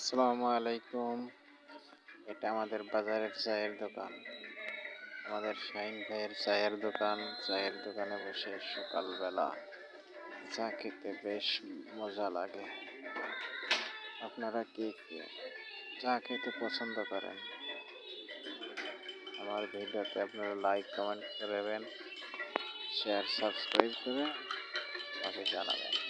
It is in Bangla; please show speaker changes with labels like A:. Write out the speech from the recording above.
A: আসসালামু আলাইকুম। এটা আমাদের বাজারের চায়ের দোকান। আমাদের শাহিন ভাইয়ের চায়ের দোকান। চায়ের দোকানে বসে সকালবেলা চা খেতে বেশ মজা লাগে। আপনারা কি চা খেতে পছন্দ করেন? আমার ভিডিওতে আপনারা লাইক কমেন্ট করবেন, শেয়ার সাবস্ক্রাইব করে আমাকে জানাবেন।